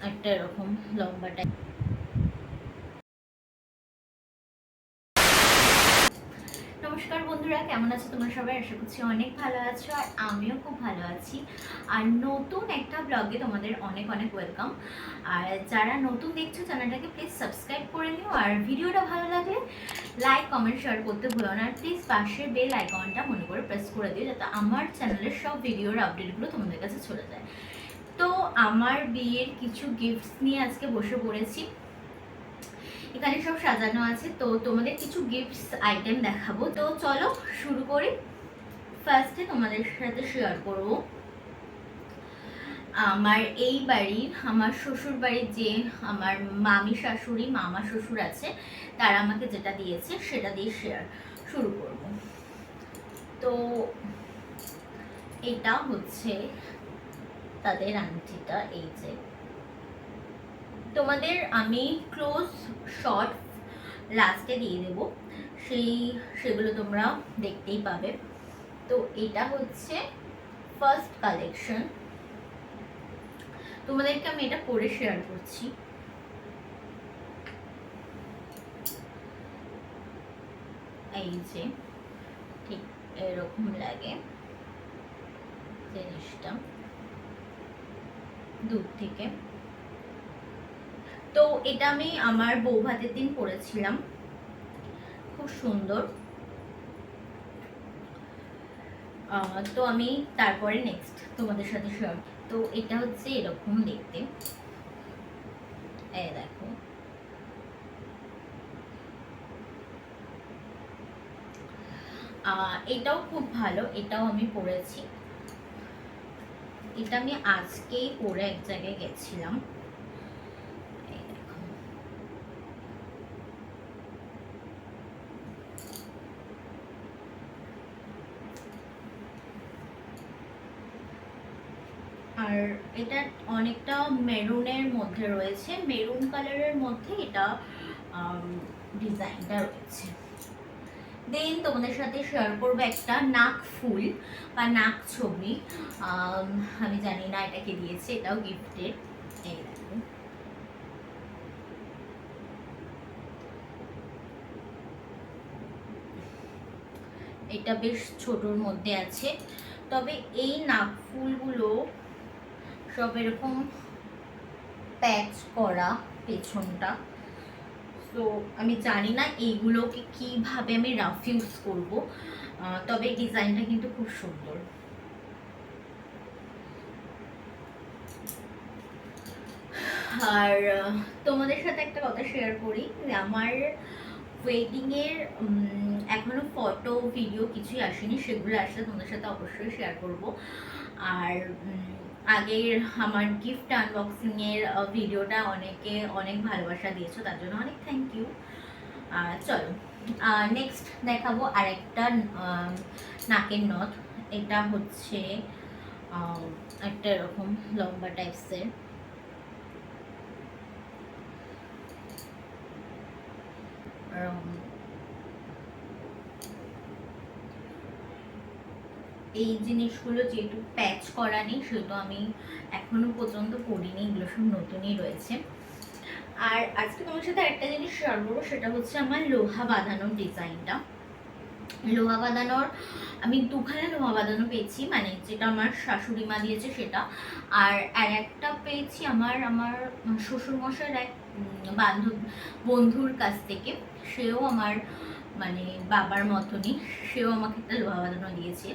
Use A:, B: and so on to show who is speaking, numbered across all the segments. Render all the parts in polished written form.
A: একটা এরকম লম্বা টাইপ। নমস্কার বন্ধুরা, কেমন আছো তোমরা সবাই? আশা করছি অনেক ভালো আছো, আর আমিও খুব ভালো আছি। আর নতুন একটা ব্লগে তোমাদের অনেক অনেক ওয়েলকাম। আর যারা নতুন দেখছো চ্যানেলটাকে প্লিজ সাবস্ক্রাইব করে নিও, আর ভিডিওটা ভালো লাগলে লাইক কমেন্ট শেয়ার করতে ভুলো না। আর প্লিজ পাশে বেল আইকনটা মনে করে প্রেস করে দিও, যাতে আমার চ্যানেলের সব ভিডিওর আপডেটগুলো তোমাদের কাছে চলে যায়। তো আমার বিয়ের কিছু গিফটস নিয়ে আজকে বসে পড়েছি। এখানে সব সাজানো আছে, তো তোমাদের কিছু গিফটস আইটেম দেখাবো। তো চলো শুরু করি। ফার্স্টে তোমাদের সাথে শেয়ার করব আমার এই বাড়ির, আমার শ্বশুর বাড়ির যে আমার মামি শাশুড়ি মামা শ্বশুর আছে, তারা আমাকে যেটা দিয়েছে সেটা দিয়ে শেয়ার শুরু করব। তো এটা হচ্ছে তাদের আংটিটা, এই যে তোমাদের আমি ক্লোজ শট লাস্টে দিয়ে দেবো, সেগুলো তোমরা দেখতেই পাবে। তো এটা হচ্ছে ফার্স্ট কালেকশন, তোমাদেরকে আমি এটা পরে শেয়ার করছি। এই যে ঠিক এরকম লাগে জিনিসটা দূর থেকে। তো এটা আমি আমার বউ ভাতের দিন পরেছিলাম, খুব সুন্দর। তো আমি তারপরে নেক্সট তোমাদের সাথে শেয়ার। তো এটা হচ্ছে এরকম দেখতে, এই দেখো। এটাও খুব ভালো, এটাও আমি পরেছি। এটা আমি আজকেই পরে এক জায়গায় গেছিলাম। আর এটা অনেকটা মেরুনের মধ্যে রয়েছে, মেরুন কালারের মধ্যে এটা ডিজাইনটা রয়েছে। দেন তোমাদের সাথে শেয়ার করবো একটা নাক ফুল বা নাক ছবি। আমি জানি না এটাকে দিয়েছে, এটাও গিফটেড। এই দেখো, এটা বেশ ছোটর মধ্যে আছে, তবে এই নাক ফুলগুলো সব এরকম প্যাচ করা পেছনটা। তো আমি জানি না এইগুলোকে কিভাবে আমি রাফ ইউজ করবো, তবে ডিজাইনটা কিন্তু খুব সুন্দর। আর তোমাদের সাথে একটা কথা শেয়ার করি, আমার ওয়েডিং এর এখনো ফটো ভিডিও কিছুই আসেনি, সেগুলো আসলে তোমাদের সাথে অবশ্যই শেয়ার করব। আর আগের আমার গিফট আনবক্সিং এর ভিডিওটা অনেকে অনেক ভালোবাসা দিয়েছো, তার জন্য অনেক থ্যাংক ইউ। চলো নেক্সট দেখাবো আরেকটা নাকের নথ। এটা হচ্ছে একটা এরকম লম্বা টাইপসের। এই জিনিসগুলো যেহেতু প্যাচ করা নেই, সেহেতু আমি এখনো পর্যন্ত পরিনি, এগুলো সব নতুনই রয়েছে। আর আজকে তোমার সাথে একটা জিনিস শেয়ার করবো, সেটা হচ্ছে আমার লোহা বাঁধানোর ডিজাইনটা। লোহা বাঁধানোর আমি দুখানে লোহা বাঁধানো পেয়েছি, মানে যেটা আমার শাশুড়ি মা দিয়েছে সেটা, আর একটা পেয়েছি আমার আমার শ্বশুরমশাইয়ের এক বন্ধুর কাছ থেকে। সেও আমার মানে বাবার মতনই, সেও আমাকে একটা লোহা বাঁধানো দিয়েছে,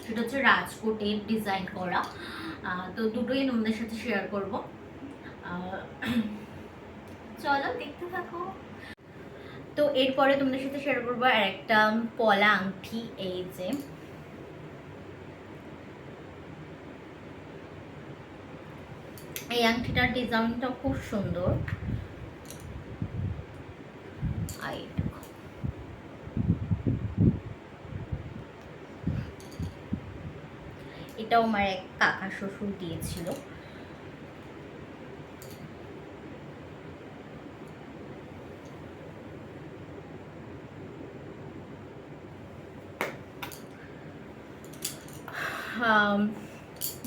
A: সেটা হচ্ছে রাজকোটের ডিজাইন করা। তো দুটোই তোমাদের সাথে শেয়ার করবো, চলো দেখতে থাকো। তো এরপরে তোমাদের সাথে শেয়ার করবো আর একটা পলা আংটি। এই যে এই আংটিটার ডিজাইনটা খুব সুন্দর। এটাও আমার এক কাকা শ্বশুর দিয়েছিল।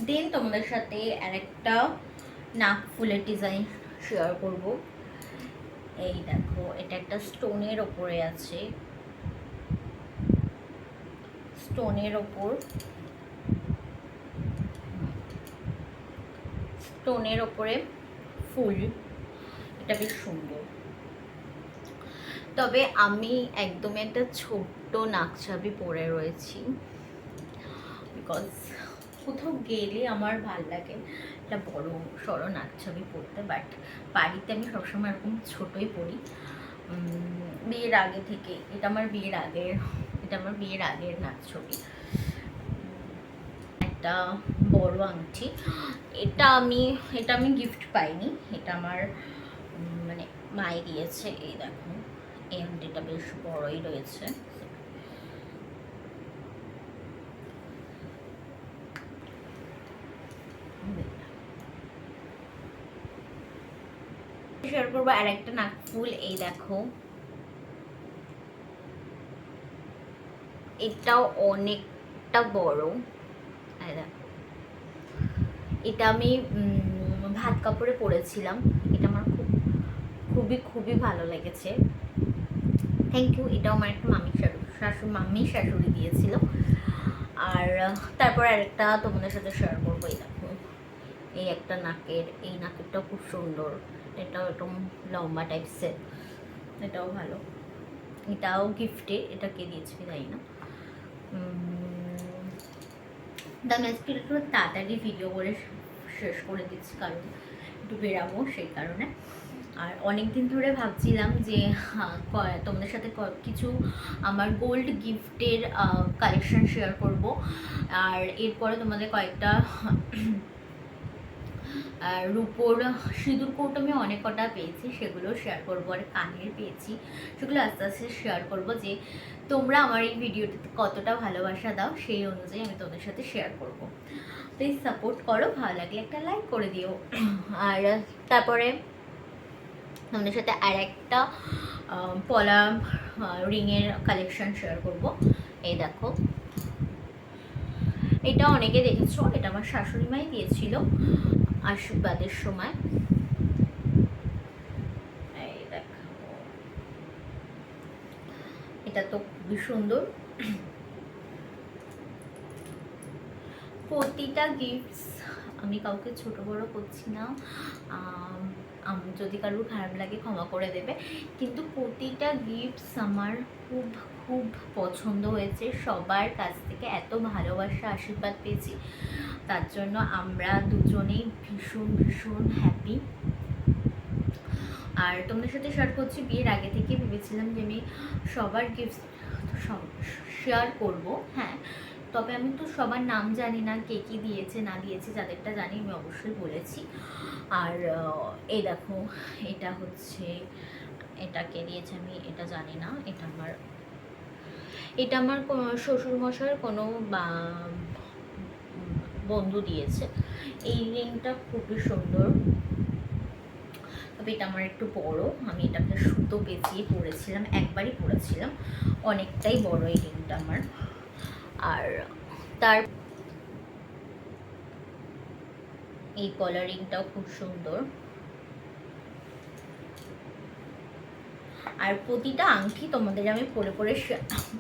A: দেন তোমাদের সাথে আরেকটা নাক ফুলের ডিজাইন শেয়ার করব। এই দেখো, এটা একটা স্টোনের ওপরে আছে, স্টোনের ওপর, স্টোনের ওপরে ফুল, এটা বেশ সুন্দর। তবে আমি একদমই একটা ছোট্ট নাকছাবি পরে রয়েছি, বিকজ কোথাও গেলে আমার ভাল লাগে একটা বড় সড়ো নাকছাবি পরতে, বাট বাড়িতে আমি সবসময় এরকম ছোটোই পরি। বিয়ের আগে থেকে, এটা আমার বিয়ের আগের নাকছবি। একটা বড় আংটি, এটা আমি গিফট পাইনি, এটা আমার মানে মায়ে দিয়েছে। এই দেখো, এই আংটিটা বেশ বড়ই রয়েছে। শেয়ার করবো আর একটা নাকফুল। এই দেখো, এটাও অনেকটা বড়। এটা আমি ভাত কাপড়ে পরেছিলাম, এটা আমার খুবই ভালো লেগেছে। Thank you. এটাও আমার একটা মাম্মি শাশুড়ি দিয়েছিল। আর তারপর আরেকটা তোমাদের সাথে শেয়ার করবো। এই দেখো, এই একটা এই নাকেরটাও খুব সুন্দর, এটাও একদম লম্বা টাইপসের, এটাও ভালো। এটাও গিফটে, এটা কে দিয়েছে জানি না। আমি আজকে একটু তাড়াতাড়ি ভিডিও করে শেষ করে দিচ্ছি, কারণ একটু বেরাবো সেই কারণে। আর অনেক দিন ধরে ভাবছিলাম যে তোমাদের সাথে কিছু আমার গোল্ড গিফটের কালেকশন শেয়ার করব, আর এরপরে তোমাদের কয়েকটা রূপোর সিঁদুর কৌটো আমি অনেক কটা পেয়েছি, সেগুলো শেয়ার করবো। আর কানের পেয়েছি, সেগুলো আস্তে আস্তে শেয়ার করবো। যে তোমরা আমার এই ভিডিওটিতে কতটা ভালোবাসা দাও, সেই অনুযায়ী আমি তোমাদের সাথে শেয়ার করব। প্লিজ সাপোর্ট করো, ভালো লাগলে একটা লাইক করে দিও। আর তারপরে তোমাদের সাথে আর একটা পলা রিংয়ের কালেকশন শেয়ার করব। এই দেখো, এটা অনেকে দেখেছো, এটা আমার শাশুড়ি মাই দিয়েছিল আশীর্বাদের সময়। এই দেখো, এটা তো খুবই সুন্দর। প্রতিটা গিফটস আমি কাউকে ছোট বড় করছি না, যদি কারোর খারাপ লাগে ক্ষমা করে দেবে, কিন্তু প্রতিটা গিফটস আমার খুব পছন্দ হয়েছে। সবার কাছ থেকে এত ভালোবাসা আশীর্বাদ পেয়েছি, তার জন্য আমরা দুজনেই ভীষণ হ্যাপি। আর তোমাদের সাথে শেয়ার করছি, বিয়ের আগে থেকে ভেবেছিলাম যে আমি সবার গিফট শেয়ার করব। হ্যাঁ, তবে আমি তো সবার নাম জানি না, কে কী দিয়েছে না দিয়েছে, যাদেরটা জানি আমি অবশ্যই বলেছি। আর এই দেখো, এটা হচ্ছে, এটা কে দিয়েছে আমি এটা জানি না, এটা আমার শ্বশুরমশাইয়ের কোনো বন্ধু দিয়েছে। এই রিংটা খুবই সুন্দর, তবে এটা আমার একটু বড়, আমি এটাকে সুতো পেঁচিয়ে পরেছিলাম, একবারই পরেছিলাম, অনেকটাই বড় এই রিংটা আমার। আর তার এই কলারিংটাও খুব সুন্দর। আর প্রতিটা আংটি তোমাদের আমি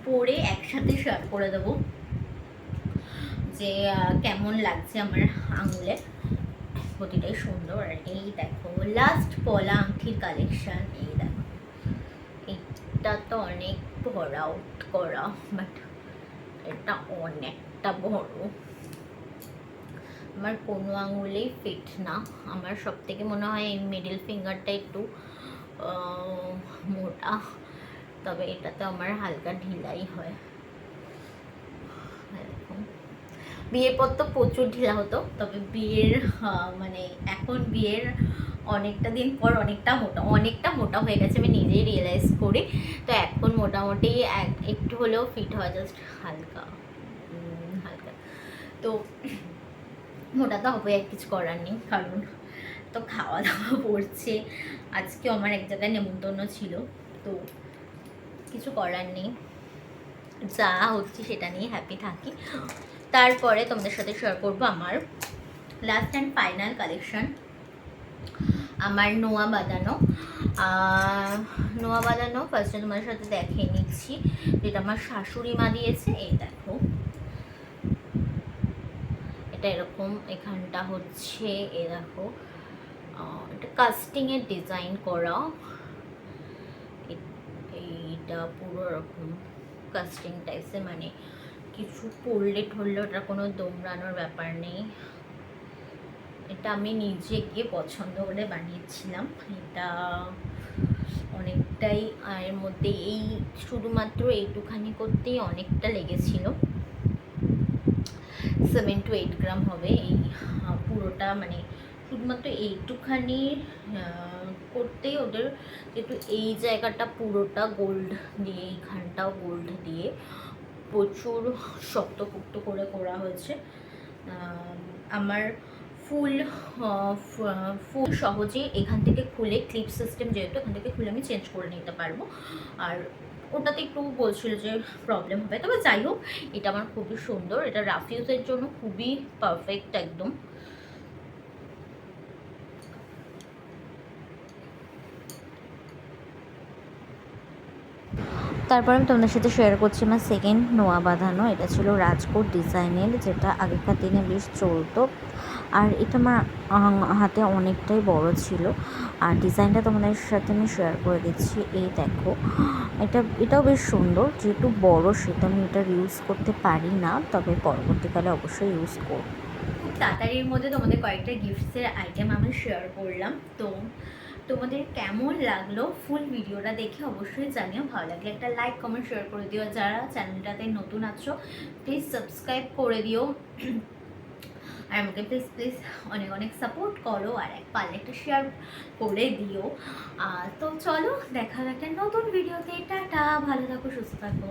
A: পরে একসাথে শেয়ার করে দেবো যে কেমন লাগছে আমার আঙুলে। প্রতিটাই সুন্দর। আর এই দেখো, লাস্ট পলা আংটির কালেকশন। এই দেখো, এটা তো অনেক ভরা আউট করা, বাট এটা অনেকটা বড়। আমার কোনো আঙুলেই ফিট না, আমার সব থেকে মনে হয় এই মিডল ফিঙ্গারটা একটু মোটা, তবে এটাতে আমার হালকা ঢিলাই হয়। বিয়ের পর তো প্রচুর ঢিলা হতো, তবে বিয়ের মানে এখন বিয়ের অনেকটা দিন পর অনেকটা মোটা হয়ে গেছে, আমি নিজেই রিয়েলাইজ করি। তো এখন মোটামুটি একটু হলেও ফিট হয়, জাস্ট হালকা। তো মোটা তো হবে, আর কিছু করার নেই, কারণ তো খাওয়া দাওয়া পড়ছে। আজকেও আমার এক জায়গায় নেমন্তন্ন ছিল, তো কিছু করার নেই, যা হচ্ছে সেটা নিয়ে হ্যাপি থাকি। তারপরে তোমাদের সাথে শেয়ার করবো আমার লাস্ট অ্যান্ড ফাইনাল কালেকশন। আমার নোয়া বাঁধানো ফার্স্টে তোমার সাথে দেখিয়ে নিচ্ছি, যেটা আমার শাশুড়ি মা দিয়েছে। এই দেখো, এটা এরকম, এখানটা হচ্ছে এ দেখো এটা কাস্টিংয়ের ডিজাইন করা, এইটা পুরো এরকম কাস্টিং টাইপসে, মানে কিছু পড়লে ঠরলে ওটা কোনো দমড়ানোর ব্যাপার নেই। এটা আমি নিজে গিয়ে পছন্দ করে বানিয়েছিলাম। এটা অনেকটাই, এর মধ্যে এই শুধুমাত্র এইটুখানি করতেই অনেকটা লেগেছিল। 7 to 8 গ্রাম হবে এই পুরোটা, মানে শুধুমাত্র এইটুখানি করতেই ওদের, যেহেতু এই জায়গাটা পুরোটা গোল্ড দিয়ে, এইখানটাও গোল্ড দিয়ে প্রচুর শক্তপোক্ত করে করা হয়েছে। আমার ফুল ফুল সহজে এখান থেকে খুলে, ক্লিপ সিস্টেম যেহেতু, এখান থেকে খুলে আমি চেঞ্জ করে নিতে পারবো। আর ওটাতে একটু বলছিল যে প্রবলেম হবে, তবে যাই হোক, এটা আমার খুবই সুন্দর, এটা রাফ ইউজের জন্য খুবই পারফেক্ট একদম। তারপর আমি তোমাদের সাথে শেয়ার করছি আমার সেকেন্ড নোয়া বাঁধানো। এটা ছিল রাজকোট ডিজাইনের, যেটা আগেকার দিনে বেশ চলতো। আর এটা আমার হাতে অনেকটাই বড় ছিল, আর ডিজাইনটা তোমাদের সাথে আমি শেয়ার করে দিচ্ছি। এই দেখো, এটাও বেশ সুন্দর, যেহেতু বড় সেটা আমি এটা ইউজ করতে পারি না, তবে পরবর্তীকালে অবশ্যই ইউজ করব। খুব তাড়াতাড়ির মধ্যে তোমাদের কয়েকটা গিফটসের আইটেম আমি শেয়ার করলাম। তো তোমাদের কেমন লাগলো ফুল ভিডিওটা দেখে অবশ্যই জানিও। ভালো লাগলে একটা লাইক, কমেন্ট, শেয়ার করে দিও। যারা চ্যানেলটাতে নতুন আছো প্লিজ সাবস্ক্রাইব করে দিও, আর আমাকে প্লিজ প্লিজ অনেক অনেক সাপোর্ট করো, আর পারলে একটা শেয়ার করে দিও। তো চলো দেখা একটা নতুন ভিডিওতে। টাটা, ভালো থাকো, সুস্থ থাকো।